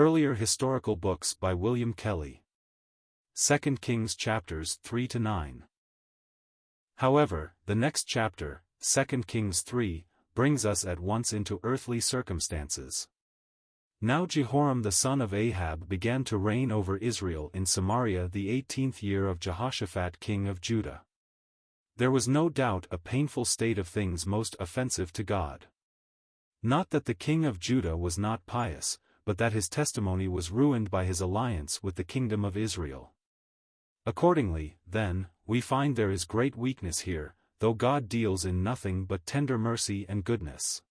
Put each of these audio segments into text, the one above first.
Earlier historical books by William Kelly. 2 Kings chapters 3-9. However, the next chapter, 2 Kings 3, brings us at once into earthly circumstances. Now Jehoram the son of Ahab began to reign over Israel in Samaria the 18th year of Jehoshaphat king of Judah. There was no doubt a painful state of things most offensive to God. Not that the king of Judah was not pious, but that his testimony was ruined by his alliance with the kingdom of Israel. Accordingly, then, we find there is great weakness here, though God deals in nothing but tender mercy and goodness.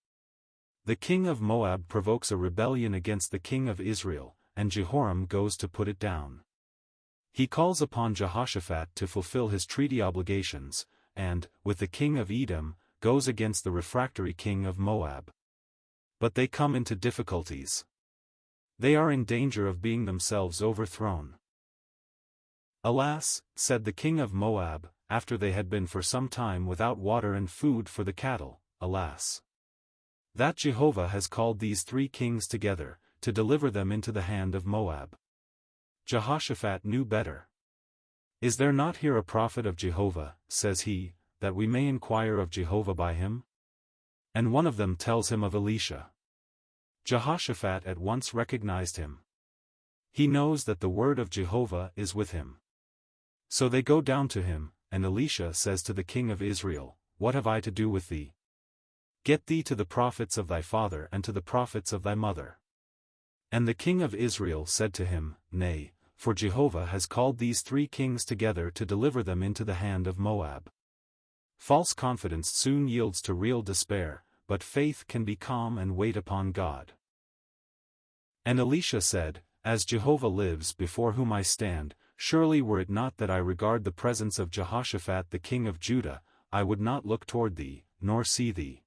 The king of Moab provokes a rebellion against the king of Israel, and Jehoram goes to put it down. He calls upon Jehoshaphat to fulfill his treaty obligations, and, with the king of Edom, goes against the refractory king of Moab. But they come into difficulties. They are in danger of being themselves overthrown. Alas, said the king of Moab, after they had been for some time without water and food for the cattle, alas, that Jehovah has called these three kings together, to deliver them into the hand of Moab. Jehoshaphat knew better. Is there not here a prophet of Jehovah, says he, that we may inquire of Jehovah by him? And one of them tells him of Elisha. Jehoshaphat at once recognized him. He knows that the word of Jehovah is with him. So they go down to him, and Elisha says to the king of Israel, What have I to do with thee? Get thee to the prophets of thy father and to the prophets of thy mother. And the king of Israel said to him, Nay, for Jehovah has called these three kings together to deliver them into the hand of Moab. False confidence soon yields to real despair, but faith can be calm and wait upon God. And Elisha said, As Jehovah lives before whom I stand, surely were it not that I regard the presence of Jehoshaphat the king of Judah, I would not look toward thee, nor see thee.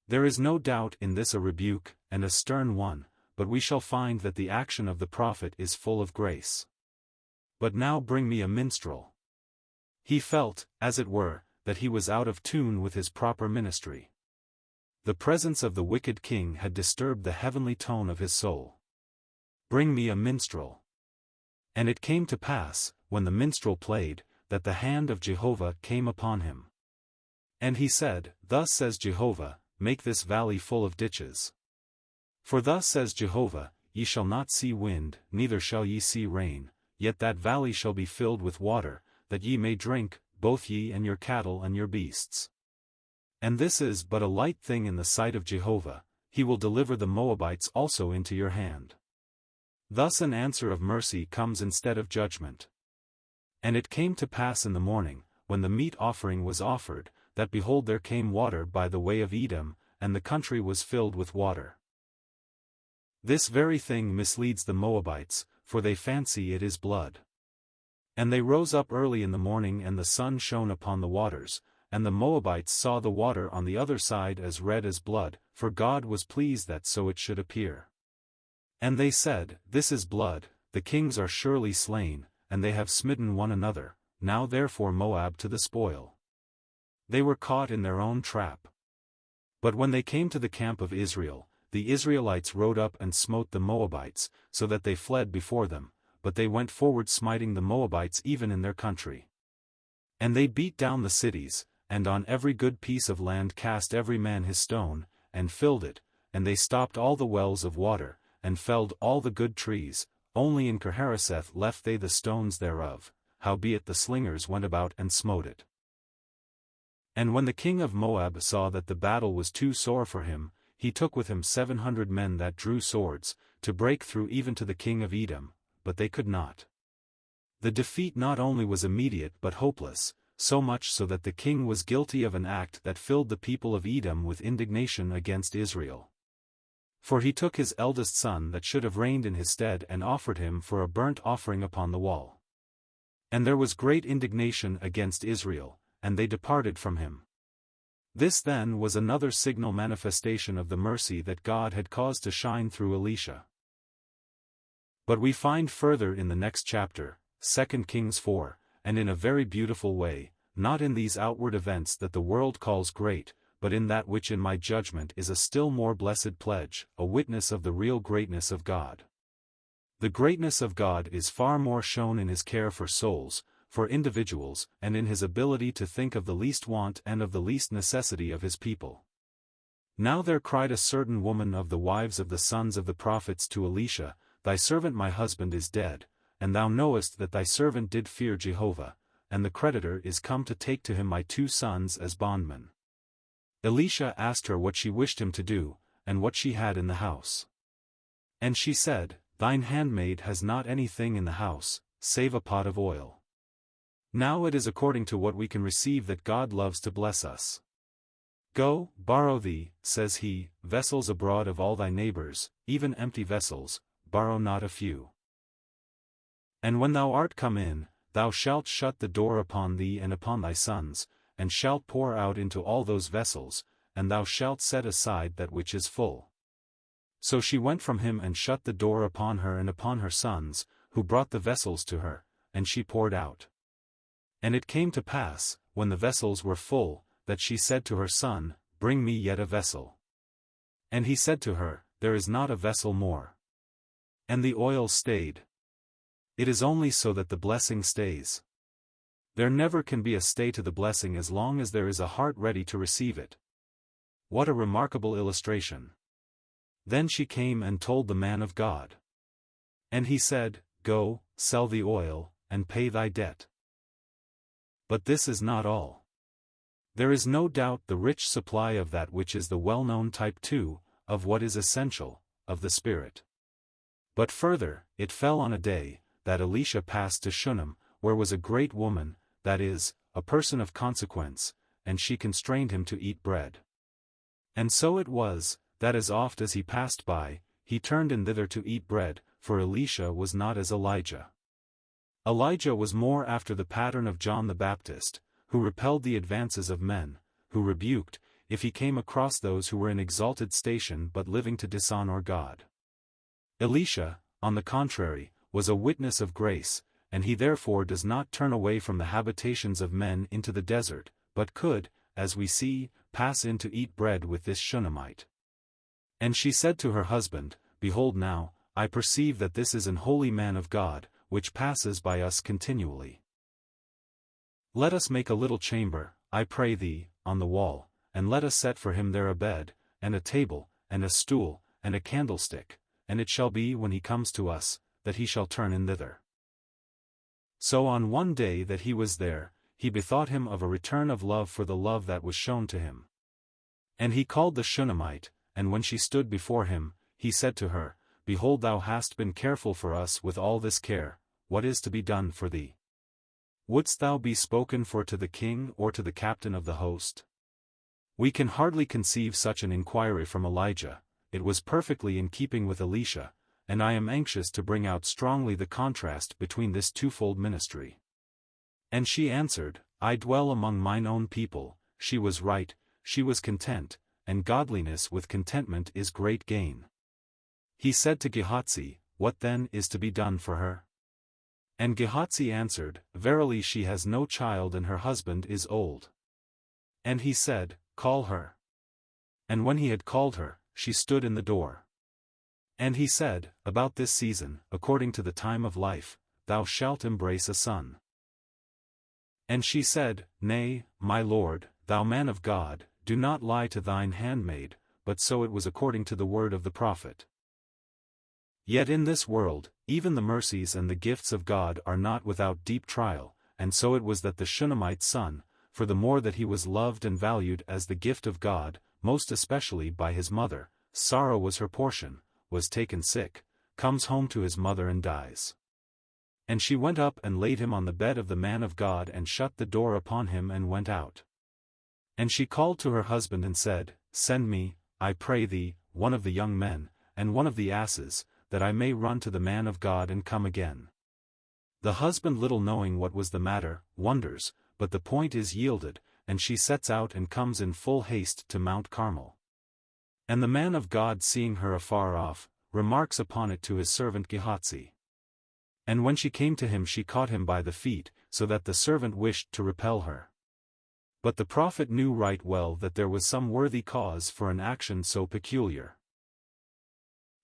There is no doubt in this a rebuke, and a stern one, but we shall find that the action of the prophet is full of grace. But now bring me a minstrel. He felt, as it were, that he was out of tune with his proper ministry. The presence of the wicked king had disturbed the heavenly tone of his soul. Bring me a minstrel. And it came to pass, when the minstrel played, that the hand of Jehovah came upon him. And he said, Thus says Jehovah, Make this valley full of ditches. For thus says Jehovah, Ye shall not see wind, neither shall ye see rain, yet that valley shall be filled with water, that ye may drink, both ye and your cattle and your beasts. And this is but a light thing in the sight of Jehovah, he will deliver the Moabites also into your hand. Thus an answer of mercy comes instead of judgment. And it came to pass in the morning, when the meat offering was offered, that behold there came water by the way of Edom, and the country was filled with water. This very thing misleads the Moabites, for they fancy it is blood. And they rose up early in the morning and the sun shone upon the waters, and the Moabites saw the water on the other side as red as blood, for God was pleased that so it should appear. And they said, This is blood, the kings are surely slain, and they have smitten one another, now therefore Moab to the spoil. They were caught in their own trap. But when they came to the camp of Israel, the Israelites rode up and smote the Moabites, so that they fled before them, but they went forward smiting the Moabites even in their country. And they beat down the cities, and on every good piece of land cast every man his stone, and filled it, and they stopped all the wells of water, and felled all the good trees, only in Kirharaseth left they the stones thereof, howbeit the slingers went about and smote it. And when the king of Moab saw that the battle was too sore for him, he took with him 700 men that drew swords, to break through even to the king of Edom, but they could not. The defeat not only was immediate but hopeless, so much so that the king was guilty of an act that filled the people of Edom with indignation against Israel. For he took his eldest son that should have reigned in his stead and offered him for a burnt offering upon the wall. And there was great indignation against Israel, and they departed from him. This then was another signal manifestation of the mercy that God had caused to shine through Elisha. But we find further in the next chapter, 2 Kings 4, and in a very beautiful way, not in these outward events that the world calls great, but in that which in my judgment is a still more blessed pledge, a witness of the real greatness of God. The greatness of God is far more shown in his care for souls, for individuals, and in his ability to think of the least want and of the least necessity of his people. Now there cried a certain woman of the wives of the sons of the prophets to Elisha, Thy servant my husband is dead, and thou knowest that thy servant did fear Jehovah, and the creditor is come to take to him my 2 sons as bondmen. Elisha asked her what she wished him to do, and what she had in the house. And she said, Thine handmaid has not anything in the house, save a pot of oil. Now it is according to what we can receive that God loves to bless us. Go, borrow thee, says he, vessels abroad of all thy neighbors, even empty vessels, borrow not a few. And when thou art come in, thou shalt shut the door upon thee and upon thy sons, and shalt pour out into all those vessels, and thou shalt set aside that which is full. So she went from him and shut the door upon her and upon her sons, who brought the vessels to her, and she poured out. And it came to pass, when the vessels were full, that she said to her son, Bring me yet a vessel. And he said to her, There is not a vessel more. And the oil stayed. It is only so that the blessing stays. There never can be a stay to the blessing as long as there is a heart ready to receive it. What a remarkable illustration. Then she came and told the man of God. And he said, Go, sell the oil, and pay thy debt. But this is not all. There is no doubt the rich supply of that which is the well-known type 2, of what is essential, of the Spirit. But further, it fell on a day, that Elisha passed to Shunem, where was a great woman, that is, a person of consequence, and she constrained him to eat bread. And so it was, that as oft as he passed by, he turned in thither to eat bread, for Elisha was not as Elijah. Elijah was more after the pattern of John the Baptist, who repelled the advances of men, who rebuked, if he came across those who were in exalted station but living to dishonor God. Elisha, on the contrary, was a witness of grace, and he therefore does not turn away from the habitations of men into the desert, but could, as we see, pass in to eat bread with this Shunammite. And she said to her husband, Behold now, I perceive that this is an holy man of God, which passes by us continually. Let us make a little chamber, I pray thee, on the wall, and let us set for him there a bed, and a table, and a stool, and a candlestick, and it shall be when he comes to us, that he shall turn in thither. So on one day that he was there, he bethought him of a return of love for the love that was shown to him. And he called the Shunammite, and when she stood before him, he said to her, Behold, thou hast been careful for us with all this care, what is to be done for thee? Wouldst thou be spoken for to the king or to the captain of the host? We can hardly conceive such an inquiry from Elijah. It was perfectly in keeping with Elisha, and I am anxious to bring out strongly the contrast between this twofold ministry. And she answered, I dwell among mine own people. She was right, she was content, and godliness with contentment is great gain. He said to Gehazi, What then is to be done for her? And Gehazi answered, Verily she has no child and her husband is old. And he said, Call her. And when he had called her, she stood in the door. And he said, About this season, according to the time of life, thou shalt embrace a son. And she said, Nay, my lord, thou man of God, do not lie to thine handmaid, but so it was according to the word of the prophet. Yet in this world, even the mercies and the gifts of God are not without deep trial, and so it was that the Shunammite's son, for the more that he was loved and valued as the gift of God, most especially by his mother, sorrow was her portion, was taken sick, comes home to his mother and dies. And she went up and laid him on the bed of the man of God and shut the door upon him and went out. And she called to her husband and said, Send me, I pray thee, one of the young men, and one of the asses, that I may run to the man of God and come again. The husband, little knowing what was the matter, wonders, but the point is yielded, and she sets out and comes in full haste to Mount Carmel. And the man of God, seeing her afar off, remarks upon it to his servant Gehazi. And when she came to him she caught him by the feet, so that the servant wished to repel her. But the prophet knew right well that there was some worthy cause for an action so peculiar.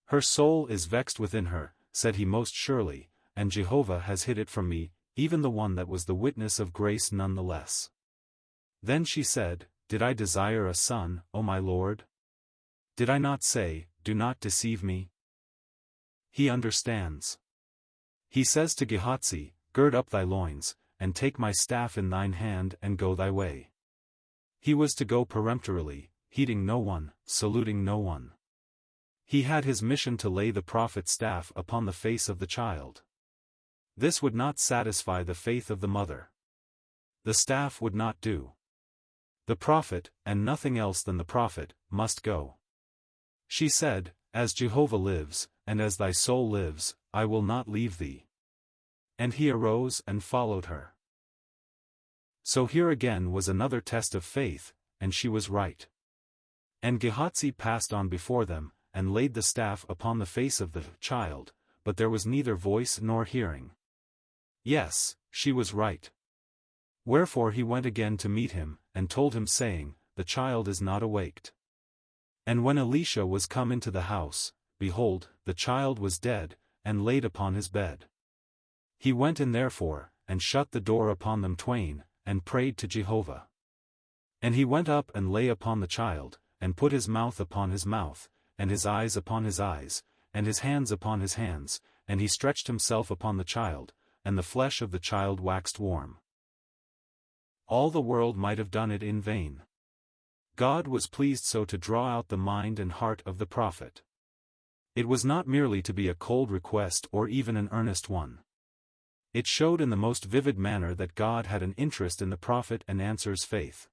"Her soul is vexed within her," said he most surely, "and Jehovah has hid it from me, even the one that was the witness of grace none the less." Then she said, "Did I desire a son, O my Lord? Did I not say, do not deceive me?" He understands. He says to Gehazi, "Gird up thy loins, and take my staff in thine hand and go thy way." He was to go peremptorily, heeding no one, saluting no one. He had his mission to lay the prophet's staff upon the face of the child. This would not satisfy the faith of the mother. The staff would not do. The prophet, and nothing else than the prophet, must go. She said, "As Jehovah lives, and as thy soul lives, I will not leave thee." And he arose and followed her. So here again was another test of faith, and she was right. And Gehazi passed on before them, and laid the staff upon the face of the child, but there was neither voice nor hearing. Yes, she was right. Wherefore he went again to meet him, and told him saying, "The child is not awaked." And when Elisha was come into the house, behold, the child was dead, and laid upon his bed. He went in therefore, and shut the door upon them twain, and prayed to Jehovah. And he went up and lay upon the child, and put his mouth upon his mouth, and his eyes upon his eyes, and his hands upon his hands, and he stretched himself upon the child, and the flesh of the child waxed warm. All the world might have done it in vain. God was pleased so to draw out the mind and heart of the prophet. It was not merely to be a cold request or even an earnest one. It showed in the most vivid manner that God had an interest in the prophet and answers faith.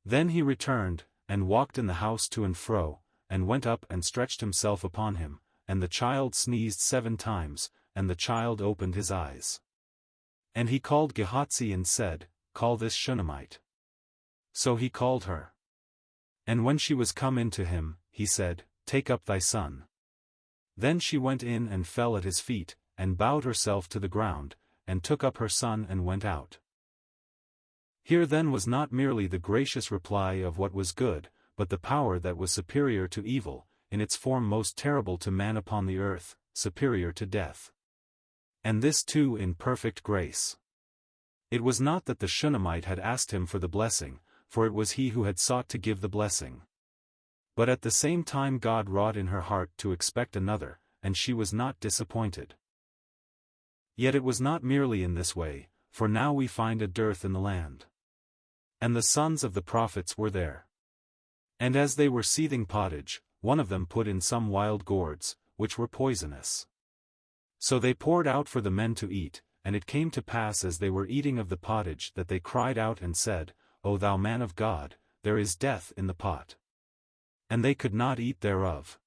Then he returned, and walked in the house to and fro, and went up and stretched himself upon him, and the child sneezed 7 times, and the child opened his eyes. And he called Gehazi and said, "Call this Shunammite." So he called her. And when she was come in to him, he said, "Take up thy son." Then she went in and fell at his feet, and bowed herself to the ground, and took up her son and went out. Here then was not merely the gracious reply of what was good, but the power that was superior to evil, in its form most terrible to man upon the earth, superior to death. And this too in perfect grace. It was not that the Shunammite had asked him for the blessing, for it was he who had sought to give the blessing. But at the same time God wrought in her heart to expect another, and she was not disappointed. Yet it was not merely in this way, for now we find a dearth in the land. And the sons of the prophets were there. And as they were seething pottage, one of them put in some wild gourds, which were poisonous. So they poured out for the men to eat, and it came to pass as they were eating of the pottage that they cried out and said, "O thou man of God, there is death in the pot." And they could not eat thereof.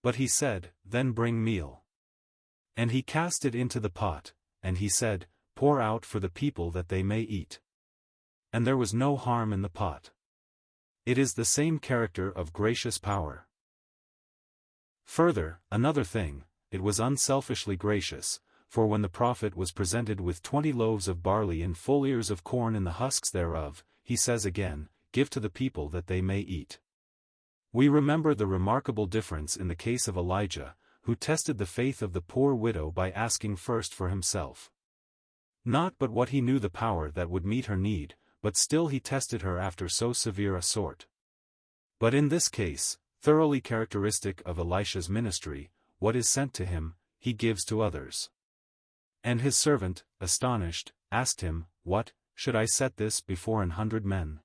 But he said, "Then bring meal." And he cast it into the pot, and he said, "Pour out for the people that they may eat." And there was no harm in the pot. It is the same character of gracious power. Further, another thing, it was unselfishly gracious, for when the prophet was presented with 20 loaves of barley and full ears of corn in the husks thereof, he says again, "Give to the people that they may eat." We remember the remarkable difference in the case of Elijah, who tested the faith of the poor widow by asking first for himself. Not but what he knew the power that would meet her need, but still he tested her after so severe a sort. But in this case, thoroughly characteristic of Elisha's ministry, what is sent to him, he gives to others. And his servant, astonished, asked him, "What, should I set this before 100 men?"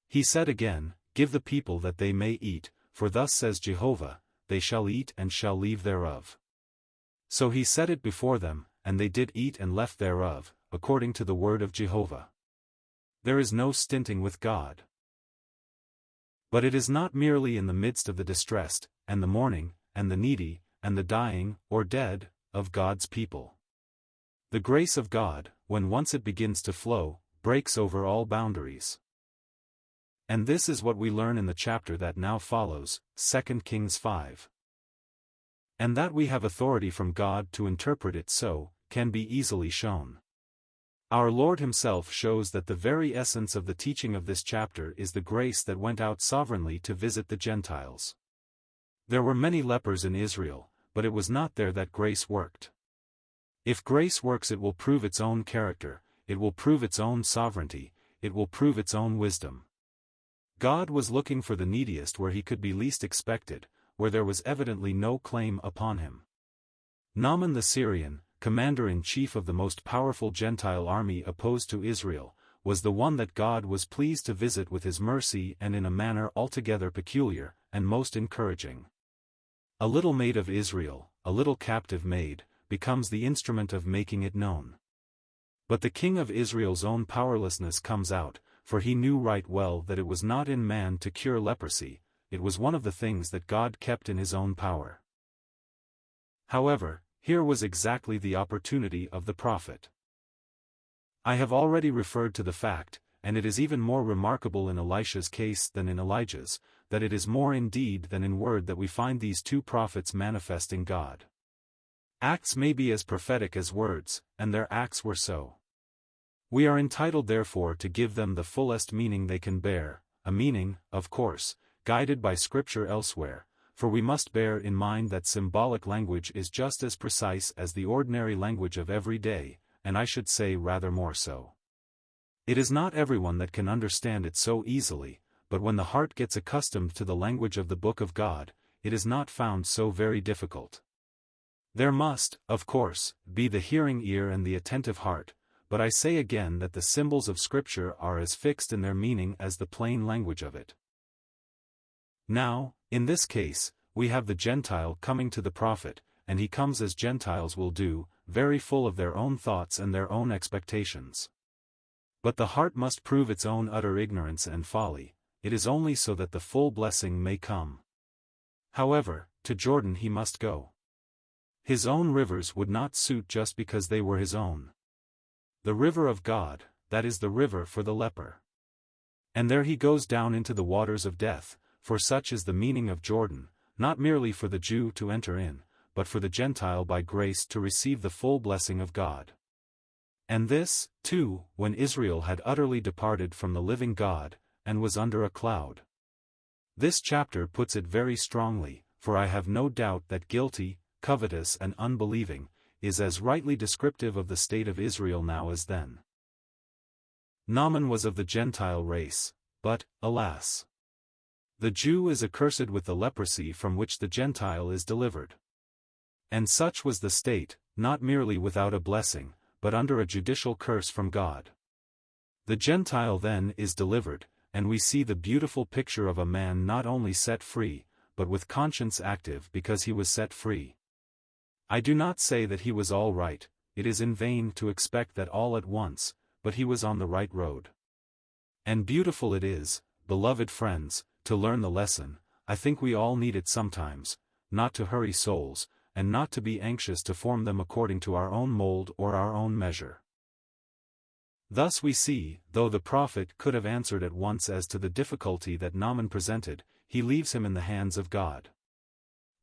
He said again, "Give the people that they may eat, for thus says Jehovah, they shall eat and shall leave thereof." So he set it before them, and they did eat and left thereof, according to the word of Jehovah. There is no stinting with God. But it is not merely in the midst of the distressed, and the mourning, and the needy, and the dying, or dead, of God's people. The grace of God, when once it begins to flow, breaks over all boundaries. And this is what we learn in the chapter that now follows, 2 Kings 5. And that we have authority from God to interpret it so, can be easily shown. Our Lord himself shows that the very essence of the teaching of this chapter is the grace that went out sovereignly to visit the Gentiles. There were many lepers in Israel, but it was not there that grace worked. If grace works, it will prove its own character, it will prove its own sovereignty, it will prove its own wisdom. God was looking for the neediest where he could be least expected, where there was evidently no claim upon him. Naaman the Syrian, commander-in-chief of the most powerful Gentile army opposed to Israel, was the one that God was pleased to visit with his mercy and in a manner altogether peculiar, and most encouraging. A little maid of Israel, a little captive maid, becomes the instrument of making it known. But the king of Israel's own powerlessness comes out, for he knew right well that it was not in man to cure leprosy, it was one of the things that God kept in his own power. However, here was exactly the opportunity of the prophet. I have already referred to the fact, and it is even more remarkable in Elisha's case than in Elijah's, that it is more in deed than in word that we find these two prophets manifesting God. Acts may be as prophetic as words, and their acts were so. We are entitled therefore to give them the fullest meaning they can bear, a meaning, of course, guided by Scripture elsewhere, for we must bear in mind that symbolic language is just as precise as the ordinary language of every day, and I should say rather more so. It is not everyone that can understand it so easily, but when the heart gets accustomed to the language of the Book of God, it is not found so very difficult. There must, of course, be the hearing ear and the attentive heart, but I say again that the symbols of Scripture are as fixed in their meaning as the plain language of it. Now, in this case, we have the Gentile coming to the prophet, and he comes as Gentiles will do, very full of their own thoughts and their own expectations. But the heart must prove its own utter ignorance and folly, it is only so that the full blessing may come. However, to Jordan he must go. His own rivers would not suit just because they were his own. The river of God, that is the river for the leper. And there he goes down into the waters of death, for such is the meaning of Jordan, not merely for the Jew to enter in, but for the Gentile by grace to receive the full blessing of God. And this, too, when Israel had utterly departed from the living God, and was under a cloud. This chapter puts it very strongly, for I have no doubt that guilty, covetous and unbelieving, is as rightly descriptive of the state of Israel now as then. Naaman was of the Gentile race, but, alas! The Jew is accursed with the leprosy from which the Gentile is delivered. And such was the state, not merely without a blessing, but under a judicial curse from God. The Gentile then is delivered, and we see the beautiful picture of a man not only set free, but with conscience active because he was set free. I do not say that he was all right, it is in vain to expect that all at once, but he was on the right road. And beautiful it is, beloved friends, to learn the lesson. I think we all need it sometimes, not to hurry souls, and not to be anxious to form them according to our own mold or our own measure. Thus we see, though the prophet could have answered at once as to the difficulty that Naaman presented, he leaves him in the hands of God.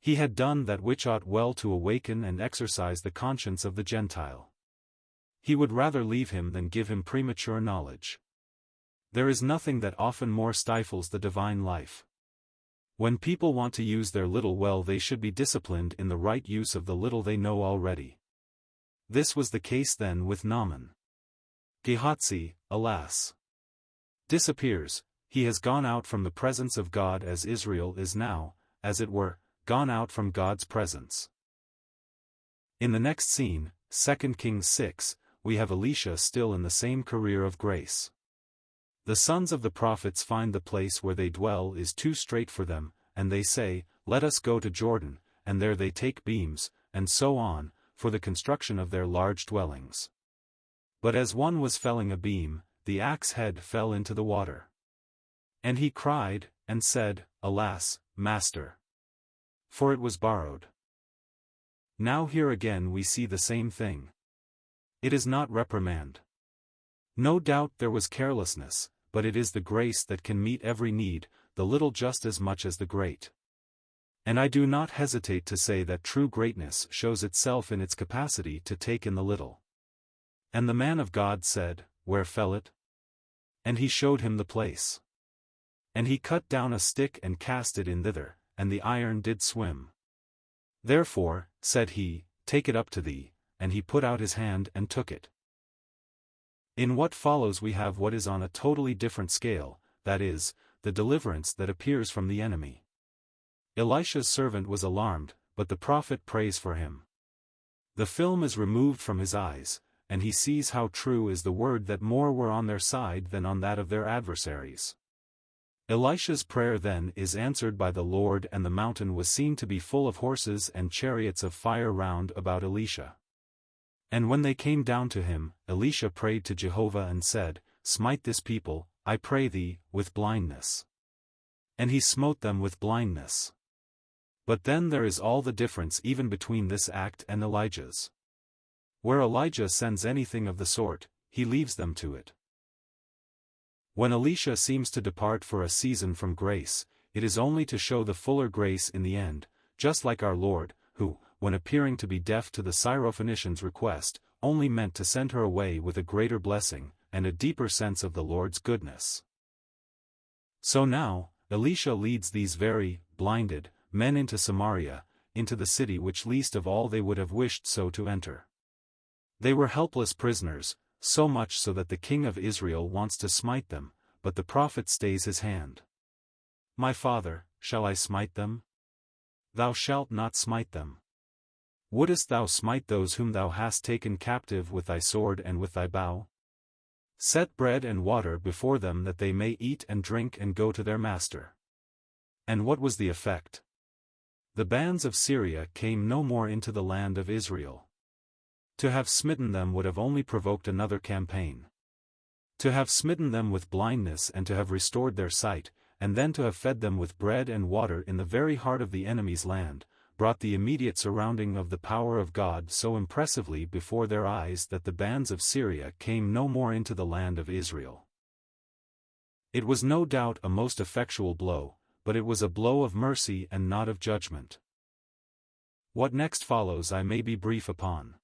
He had done that which ought well to awaken and exercise the conscience of the Gentile. He would rather leave him than give him premature knowledge. There is nothing that often more stifles the divine life. When people want to use their little well, they should be disciplined in the right use of the little they know already. This was the case then with Naaman. Gehazi, alas, disappears, he has gone out from the presence of God as Israel is now, as it were, gone out from God's presence. In the next scene, 2 Kings 6, we have Elisha still in the same career of grace. The sons of the prophets find the place where they dwell is too strait for them, and they say, "Let us go to Jordan," and there they take beams, and so on, for the construction of their large dwellings. But as one was felling a beam, the axe head fell into the water. And he cried, and said, "Alas, master! For it was borrowed." Now here again we see the same thing. It is not reprimand. No doubt there was carelessness, but it is the grace that can meet every need, the little just as much as the great. And I do not hesitate to say that true greatness shows itself in its capacity to take in the little. And the man of God said, Where fell it? And he showed him the place. And he cut down a stick and cast it in thither, and the iron did swim. Therefore, said he, Take it up to thee, and he put out his hand and took it. In what follows we have what is on a totally different scale, that is, the deliverance that appears from the enemy. Elisha's servant was alarmed, but the prophet prays for him. The film is removed from his eyes, and he sees how true is the word that more were on their side than on that of their adversaries. Elisha's prayer then is answered by the Lord, and the mountain was seen to be full of horses and chariots of fire round about Elisha. And when they came down to him, Elisha prayed to Jehovah and said, Smite this people, I pray thee, with blindness. And he smote them with blindness. But then there is all the difference even between this act and Elijah's. Where Elijah sends anything of the sort, he leaves them to it. When Elisha seems to depart for a season from grace, it is only to show the fuller grace in the end, just like our Lord, who, when appearing to be deaf to the Syrophoenician's request, only meant to send her away with a greater blessing, and a deeper sense of the Lord's goodness. So now, Elisha leads these very blinded men into Samaria, into the city which least of all they would have wished so to enter. They were helpless prisoners, so much so that the king of Israel wants to smite them, but the prophet stays his hand. My father, shall I smite them? Thou shalt not smite them. Wouldest thou smite those whom thou hast taken captive with thy sword and with thy bow? Set bread and water before them that they may eat and drink and go to their master. And what was the effect? The bands of Syria came no more into the land of Israel. To have smitten them would have only provoked another campaign. To have smitten them with blindness and to have restored their sight, and then to have fed them with bread and water in the very heart of the enemy's land, brought the immediate surrounding of the power of God so impressively before their eyes that the bands of Syria came no more into the land of Israel. It was no doubt a most effectual blow, but it was a blow of mercy and not of judgment. What next follows I may be brief upon.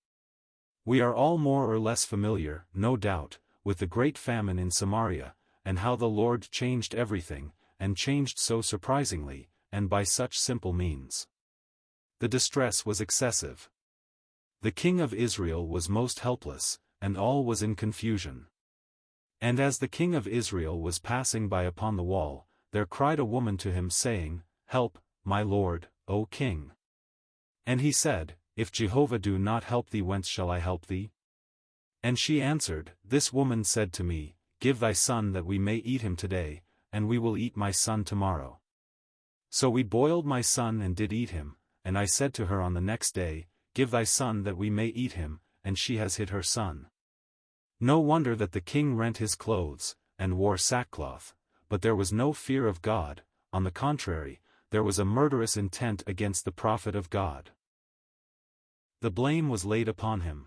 We are all more or less familiar, no doubt, with the great famine in Samaria, and how the Lord changed everything, and changed so surprisingly, and by such simple means. The distress was excessive. The king of Israel was most helpless, and all was in confusion. And as the king of Israel was passing by upon the wall, there cried a woman to him saying, Help, my lord, O king. And he said, If Jehovah do not help thee, whence shall I help thee? And she answered, This woman said to me, Give thy son that we may eat him today, and we will eat my son tomorrow. So we boiled my son and did eat him, and I said to her on the next day, Give thy son that we may eat him, and she has hid her son. No wonder that the king rent his clothes, and wore sackcloth, but there was no fear of God, on the contrary, there was a murderous intent against the prophet of God. The blame was laid upon him.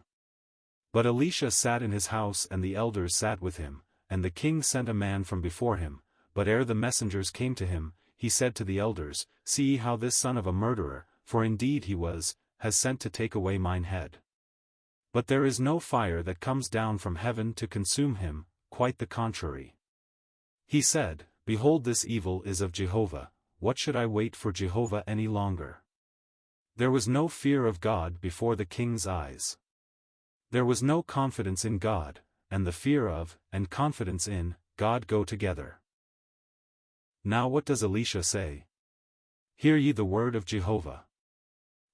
But Elisha sat in his house and the elders sat with him, and the king sent a man from before him, but ere the messengers came to him, he said to the elders, See how this son of a murderer, for indeed he was, has sent to take away mine head. But there is no fire that comes down from heaven to consume him, quite the contrary. He said, Behold, this evil is of Jehovah, what should I wait for Jehovah any longer? There was no fear of God before the king's eyes. There was no confidence in God, and the fear of, and confidence in, God go together. Now what does Elisha say? Hear ye the word of Jehovah.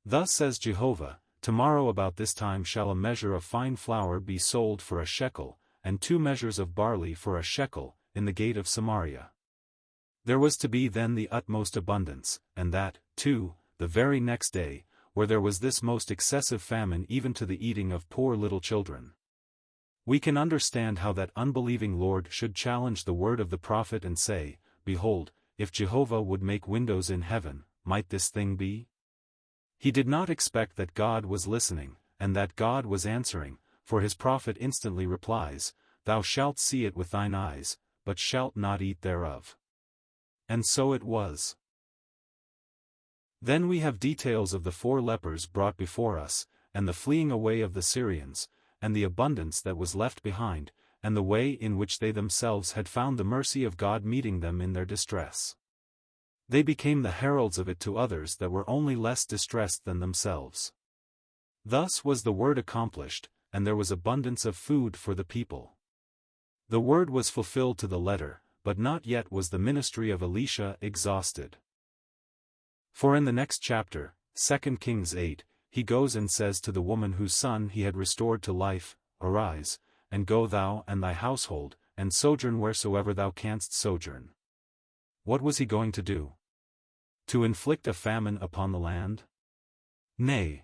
Thus says Jehovah, Tomorrow about this time shall a measure of fine flour be sold for a shekel, and 2 measures of barley for a shekel, in the gate of Samaria. There was to be then the utmost abundance, and that, too, the very next day, where there was this most excessive famine even to the eating of poor little children. We can understand how that unbelieving Lord should challenge the word of the prophet and say, Behold, if Jehovah would make windows in heaven, might this thing be? He did not expect that God was listening, and that God was answering, for his prophet instantly replies, Thou shalt see it with thine eyes, but shalt not eat thereof. And so it was. Then we have details of the 4 lepers brought before us, and the fleeing away of the Syrians, and the abundance that was left behind, and the way in which they themselves had found the mercy of God meeting them in their distress. They became the heralds of it to others that were only less distressed than themselves. Thus was the word accomplished, and there was abundance of food for the people. The word was fulfilled to the letter, but not yet was the ministry of Elisha exhausted. For in the next chapter, 2 Kings 8, he goes and says to the woman whose son he had restored to life, Arise, and go thou and thy household, and sojourn wheresoever thou canst sojourn. What was he going to do? To inflict a famine upon the land? Nay.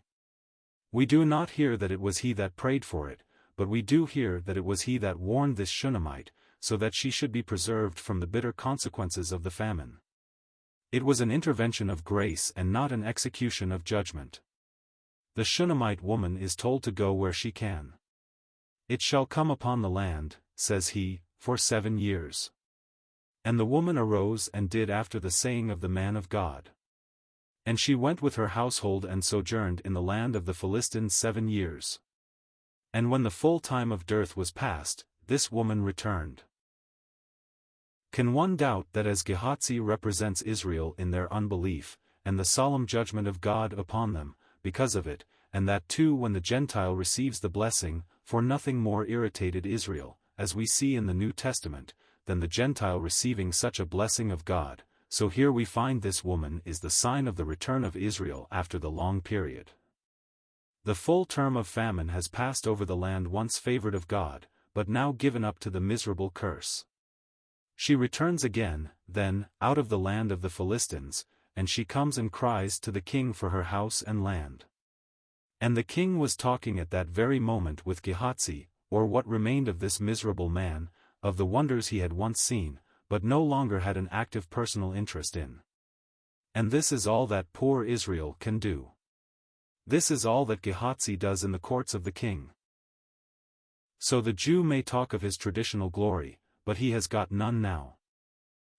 We do not hear that it was he that prayed for it, but we do hear that it was he that warned this Shunammite, so that she should be preserved from the bitter consequences of the famine. It was an intervention of grace and not an execution of judgment. The Shunammite woman is told to go where she can. It shall come upon the land, says he, for 7 years. And the woman arose and did after the saying of the man of God. And she went with her household and sojourned in the land of the Philistines 7 years. And when the full time of dearth was past, this woman returned. Can one doubt that as Gehazi represents Israel in their unbelief, and the solemn judgment of God upon them, because of it, and that too when the Gentile receives the blessing, for nothing more irritated Israel, as we see in the New Testament, than the Gentile receiving such a blessing of God, so here we find this woman is the sign of the return of Israel after the long period. The full term of famine has passed over the land once favored of God, but now given up to the miserable curse. She returns again, then, out of the land of the Philistines, and she comes and cries to the king for her house and land. And the king was talking at that very moment with Gehazi, or what remained of this miserable man, of the wonders he had once seen, but no longer had an active personal interest in. And this is all that poor Israel can do. This is all that Gehazi does in the courts of the king. So the Jew may talk of his traditional glory, but he has got none now.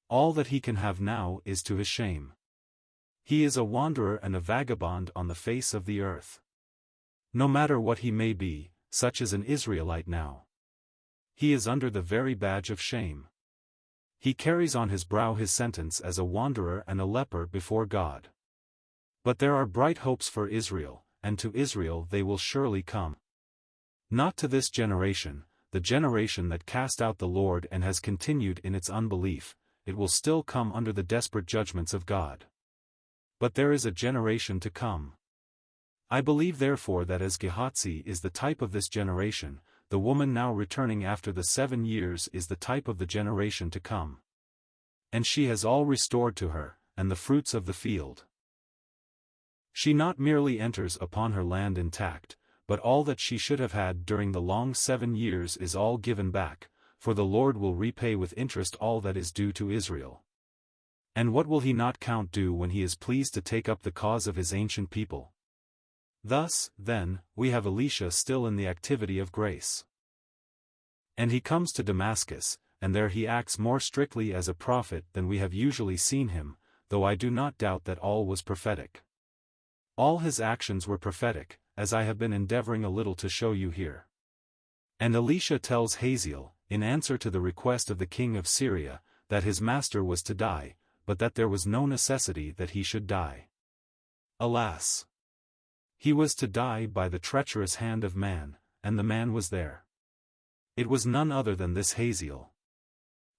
All that he can have now is to his shame. He is a wanderer and a vagabond on the face of the earth. No matter what he may be, such as an Israelite now. He is under the very badge of shame. He carries on his brow his sentence as a wanderer and a leper before God. But there are bright hopes for Israel, and to Israel they will surely come. Not to this generation, the generation that cast out the Lord and has continued in its unbelief, it will still come under the desperate judgments of God. But there is a generation to come. I believe therefore that as Gehazi is the type of this generation, the woman now returning after the 7 years is the type of the generation to come. And she has all restored to her, and the fruits of the field. She not merely enters upon her land intact, but all that she should have had during the long 7 years is all given back, for the Lord will repay with interest all that is due to Israel. And what will he not count due when he is pleased to take up the cause of his ancient people? Thus, then, we have Elisha still in the activity of grace. And he comes to Damascus, and there he acts more strictly as a prophet than we have usually seen him, though I do not doubt that all was prophetic. All his actions were prophetic, as I have been endeavoring a little to show you here. And Elisha tells Hazael, in answer to the request of the king of Syria, that his master was to die, but that there was no necessity that he should die. Alas! He was to die by the treacherous hand of man, and the man was there. It was none other than this Hazael.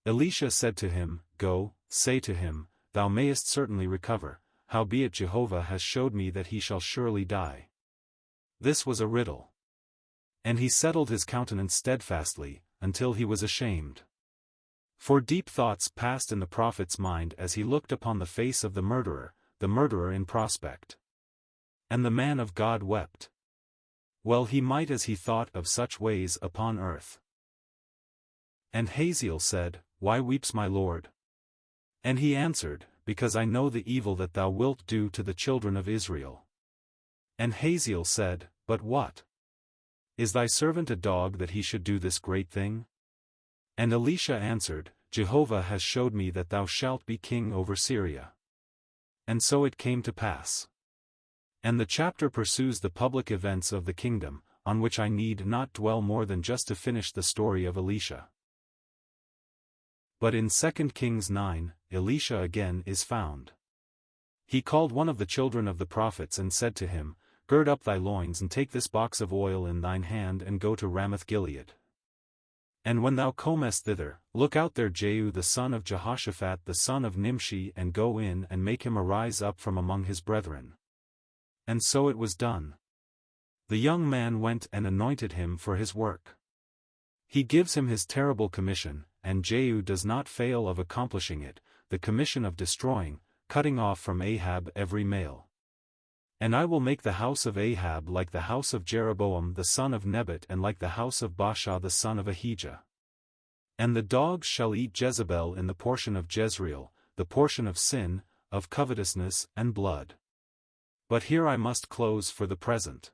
Elisha said to him, Go, say to him, Thou mayest certainly recover, howbeit Jehovah has showed me that he shall surely die. This was a riddle. And he settled his countenance steadfastly, until he was ashamed. For deep thoughts passed in the prophet's mind as he looked upon the face of the murderer in prospect. And the man of God wept. Well he might as he thought of such ways upon earth. And Hazael said, Why weeps my lord? And he answered, Because I know the evil that thou wilt do to the children of Israel. And Hazael said, But what? Is thy servant a dog that he should do this great thing? And Elisha answered, Jehovah has showed me that thou shalt be king over Syria. And so it came to pass. And the chapter pursues the public events of the kingdom, on which I need not dwell more than just to finish the story of Elisha. But in 2 Kings 9, Elisha again is found. He called one of the children of the prophets and said to him, Gird up thy loins and take this box of oil in thine hand and go to Ramoth-Gilead. And when thou comest thither, look out there Jehu the son of Jehoshaphat the son of Nimshi and go in and make him arise up from among his brethren. And so it was done. The young man went and anointed him for his work. He gives him his terrible commission, and Jehu does not fail of accomplishing it, the commission of destroying, cutting off from Ahab every male. And I will make the house of Ahab like the house of Jeroboam the son of Nebat and like the house of Baasha the son of Ahijah. And the dogs shall eat Jezebel in the portion of Jezreel, the portion of sin, of covetousness and blood. But here I must close for the present.